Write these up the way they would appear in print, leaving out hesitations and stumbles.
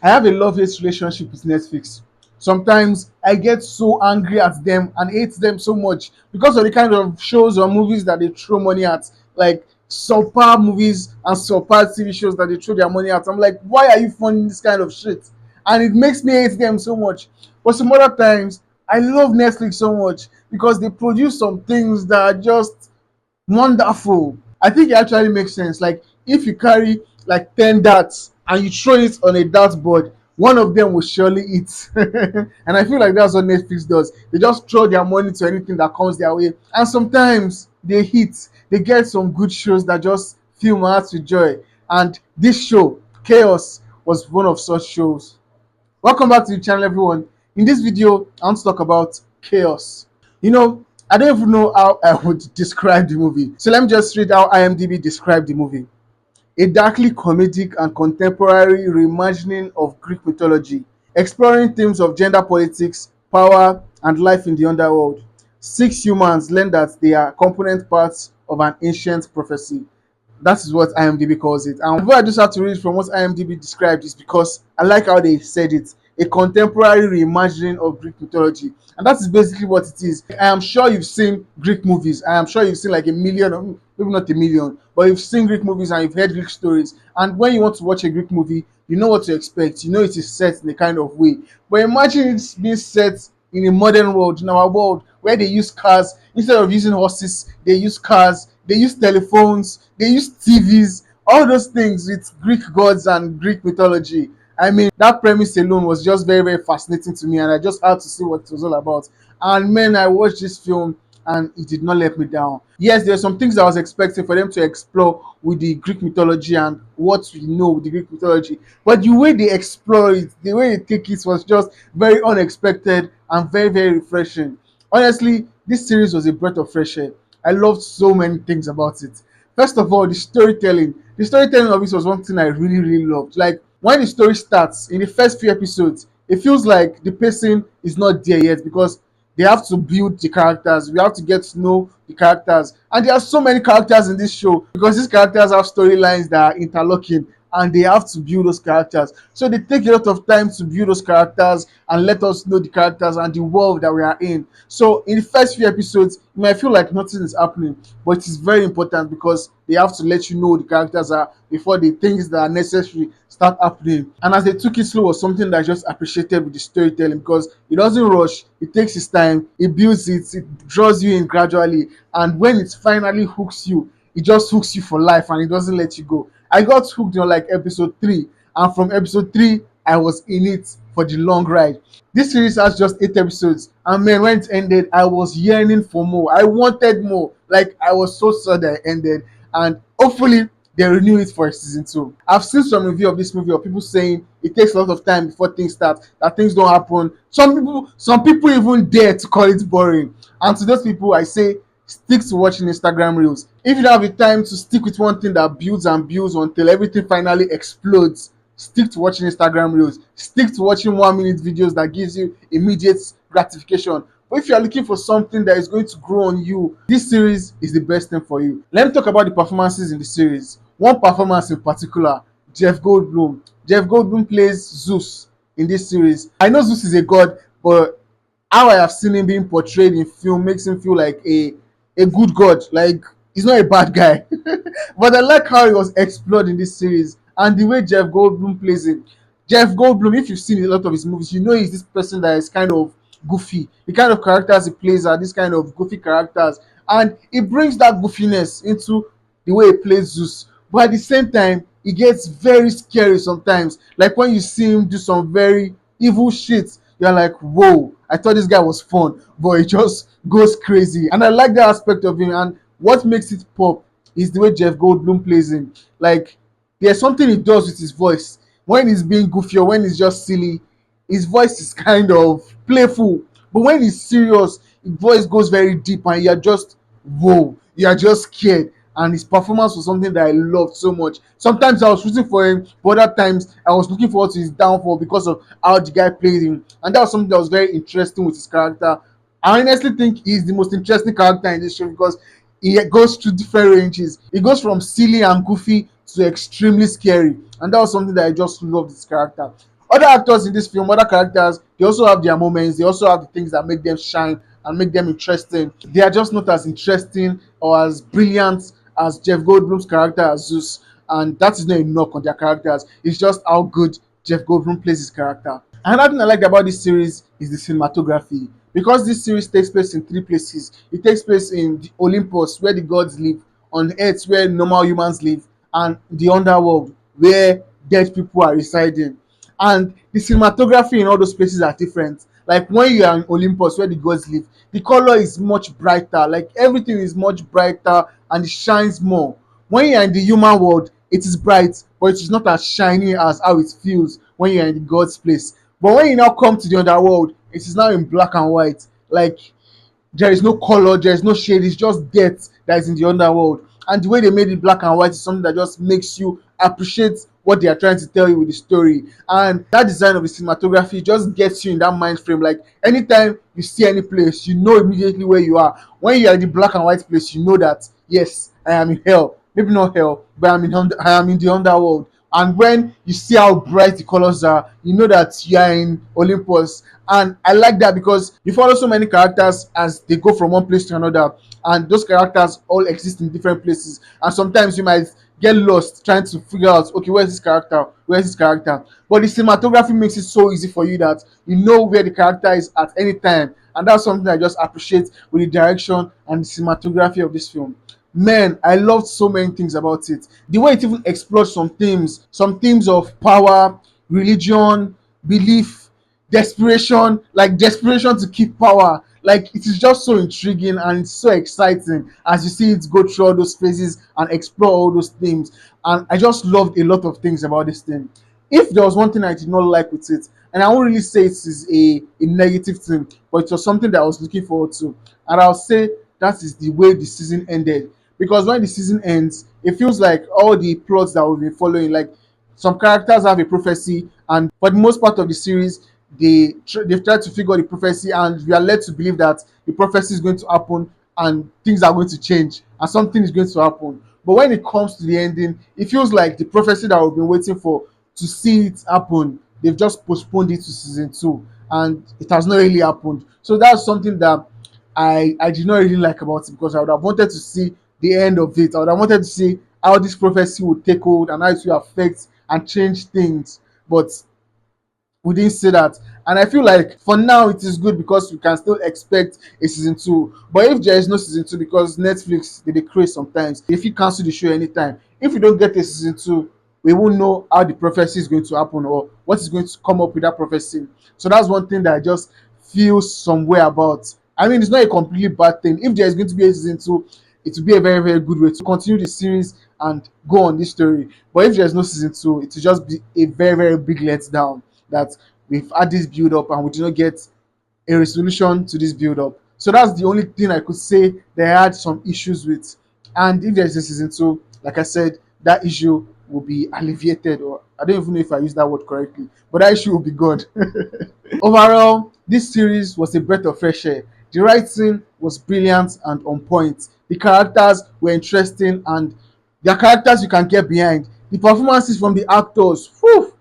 I have a love-hate relationship with Netflix. Sometimes I get so angry at them and hate them so much because of the kind of shows or movies that they throw money at, like subpar movies and subpar TV shows that they throw their money at. I'm like, why are you funding this kind of shit? And it makes me hate them so much. But some other times, I love Netflix so much because they produce some things that are just wonderful. I think it actually makes sense. Like if you carry like 10 darts and you throw it on a dart board, one of them will surely hit. And I feel like that's what Netflix does. They just throw their money to anything that comes their way. And sometimes they hit. They get some good shows that just fill my heart with joy. And this show, Chaos, was one of such shows. Welcome back to the channel, everyone. In this video, I want to talk about Chaos. You know, I don't even know how I would describe the movie. So let me just read how IMDb described the movie. A darkly comedic and contemporary reimagining of Greek mythology, exploring themes of gender politics, power, and life in the underworld. Six humans learn that they are component parts of an ancient prophecy. That is what IMDb calls it. And why I just have to read from what IMDb described is because I like how they said it. A contemporary reimagining of Greek mythology. And that is basically what it is. I am sure you've seen Greek movies. I am sure you've seen like a million, or maybe not a million, but you've seen Greek movies and you've heard Greek stories. And when you want to watch a Greek movie, you know what to expect. You know it is set in a kind of way. But imagine it's being set in a modern world, in our world, where they use cars instead of using horses, they use cars, they use telephones, they use TVs, all those things with Greek gods and Greek mythology. I mean, that premise alone was just very, very fascinating to me, and I just had to see what it was all about. And man, I watched this film and it did not let me down. Yes, there are some things I was expecting for them to explore with the Greek mythology and what we know with the Greek mythology, but the way they explore it, the way they take it was just very unexpected and very, very refreshing. Honestly, this series was a breath of fresh air. I loved so many things about it. First of all, the storytelling. The storytelling of it was one thing I really, really loved. Like when the story starts in the first few episodes, it feels like the pacing is not there yet because they have to build the characters. We have to get to know the characters. And there are so many characters in this show because these characters have storylines that are interlocking and they have to build those characters. So they take a lot of time to build those characters and let us know the characters and the world that we are in. So in the first few episodes, you might feel like nothing is happening, but it is very important because they have to let you know who the characters are before the things that are necessary start happening. And as they took it slow was something that I just appreciated with the storytelling because it doesn't rush, it takes its time, it builds it draws you in gradually, and when it finally hooks you, it just hooks you for life and it doesn't let you go. I got hooked on like episode 3, and from episode 3, I was in it for the long ride. This series has just 8 episodes, and man, when it ended, I was yearning for more. I wanted more. Like I was so sad that it ended, and hopefully they renew it for a season 2. I've seen some review of this movie of people saying it takes a lot of time before things start, that things don't happen. Some people even dare to call it boring. And to those people, I say stick to watching Instagram reels. If you don't have the time to stick with one thing that builds and builds until everything finally explodes, stick to watching Instagram reels. Stick to watching 1 minute videos that gives you immediate gratification. But if you are looking for something that is going to grow on you, this series is the best thing for you. Let me talk about the performances in the series. One performance in particular, Jeff Goldblum. Jeff Goldblum plays Zeus in this series. I know Zeus is a god, but how I have seen him being portrayed in film makes him feel like a good god. Like he's not a bad guy. But I like how he was explored in this series and the way Jeff Goldblum plays it. Jeff Goldblum, if you've seen a lot of his movies, you know he's this person that is kind of goofy. The kind of characters he plays are this kind of goofy characters, and he brings that goofiness into the way he plays Zeus. But at the same time, he gets very scary sometimes. Like when you see him do some very evil shit, you're like, whoa, I thought this guy was fun, but he just goes crazy. And I like that aspect of him. And what makes it pop is the way Jeff Goldblum plays him. Like, there's something he does with his voice. When he's being goofy or when he's just silly, his voice is kind of playful. But when he's serious, his voice goes very deep and you're just, whoa, you're just scared. And his performance was something that I loved so much. Sometimes I was rooting for him, but other times I was looking forward to his downfall because of how the guy played him. And that was something that was very interesting with his character. I honestly think he's the most interesting character in this show because he goes through different ranges. He goes from silly and goofy to extremely scary. And that was something that I just loved his character. Other actors in this film, other characters, they also have their moments. They also have the things that make them shine and make them interesting. They are just not as interesting or as brilliant as Jeff Goldblum's character as Zeus, and that is not a knock on their characters. It's just how good Jeff Goldblum plays his character. Another thing I like about this series is the cinematography. Because this series takes place in three places. It takes place in the Olympus, where the gods live, on Earth, where normal humans live, and the underworld, where dead people are residing. And the cinematography in all those places are different. Like when you are in Olympus, where the gods live, the color is much brighter. Like everything is much brighter and it shines more. When you are in the human world, it is bright, but it is not as shiny as how it feels when you are in the God's place. But when you now come to the underworld, it is now in black and white. Like there is no color, there is no shade, it's just death that is in the underworld. And the way they made it black and white is something that just makes you appreciate what they are trying to tell you with the story. And that design of the cinematography just gets you in that mind frame. Like anytime you see any place, you know immediately where you are. When you are in the black and white place, you know that yes, I am in hell. Maybe not hell, but I am in the underworld. And when you see how bright the colors are, you know that you are in Olympus. And I like that because you follow so many characters as they go from one place to another, and those characters all exist in different places. And sometimes you might get lost trying to figure out, okay, where's this character? Where's this character? But the cinematography makes it so easy for you that you know where the character is at any time. And that's something I just appreciate with the direction and the cinematography of this film. Man, I loved so many things about it. The way it even explores some themes of power, religion, belief, desperation, like desperation to keep power. Like it is just so intriguing and it's so exciting as you see it go through all those phases and explore all those themes. And I just loved a lot of things about this thing. If there was one thing I did not like with it, and I won't really say it is a negative thing, but it was something that I was looking forward to, and I'll say that is the way the season ended. Because when the season ends, it feels like all the plots that we've been following, like some characters have a prophecy, and for the most part of the series, they've tried to figure the prophecy, and we are led to believe that the prophecy is going to happen, and things are going to change, and something is going to happen. But when it comes to the ending, it feels like the prophecy that we've been waiting for to see it happen, they've just postponed it to season two, and it has not really happened. So that's something that I did not really like about it because I would have wanted to see the end of it. I would have wanted to see how this prophecy would take hold and how it will affect and change things. But we didn't see that. And I feel like for now it is good because we can still expect a season two. But if there is no season two, because Netflix they craze sometimes, if you cancel the show anytime, if we don't get a season two, we won't know how the prophecy is going to happen or what is going to come up with that prophecy. So that's one thing that I just feel somewhere about. I mean, it's not a completely bad thing. If there is going to be a season two, it will be a very, very good way to continue the series and go on this story. But if there's no season two, it will just be a very, very big letdown that we've had this build up and we did not get a resolution to this build up. So that's the only thing I could say they had some issues with. And if there's a season two, like I said, that issue will be alleviated, or I don't even know if I used that word correctly, but that issue will be good. Overall, this series was a breath of fresh air. The writing was brilliant and on point. The characters were interesting and their characters you can get behind. The performances from the actors, whew,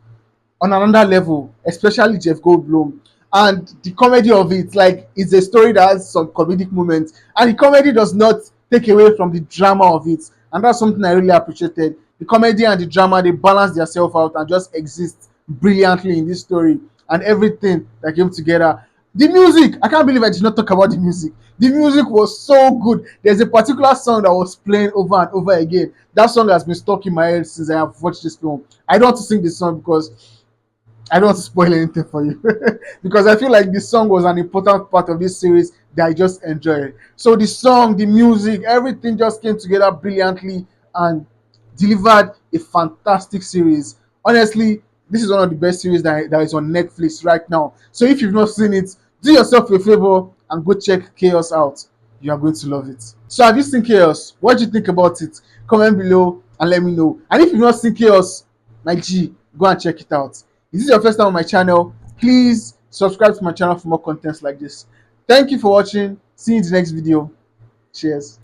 on another level, especially Jeff Goldblum. And the comedy of it, like it's a story that has some comedic moments, and the comedy does not take away from the drama of it. And that's something I really appreciated. The comedy and the drama they balance themselves out and just exist brilliantly in this story and everything that came together. The music, I can't believe I did not talk about the music. The music was so good. There's a particular song that was playing over and over again. That song has been stuck in my head since I have watched this film. I don't want to sing the song because I don't want to spoil anything for you because I feel like the song was an important part of this series that I just enjoyed. So the song, the music, everything just came together brilliantly and delivered a fantastic series. Honestly, this is one of the best series that is on Netflix right now. So if you've not seen it, do yourself a favor and go check Chaos out. You are going to love it. So have you seen Chaos? What do you think about it? Comment below and let me know. And if you've not seen Chaos, my G, go and check it out. Is this your first time on my channel? Please subscribe to my channel for more contents like this. Thank you for watching. See you in the next video. Cheers.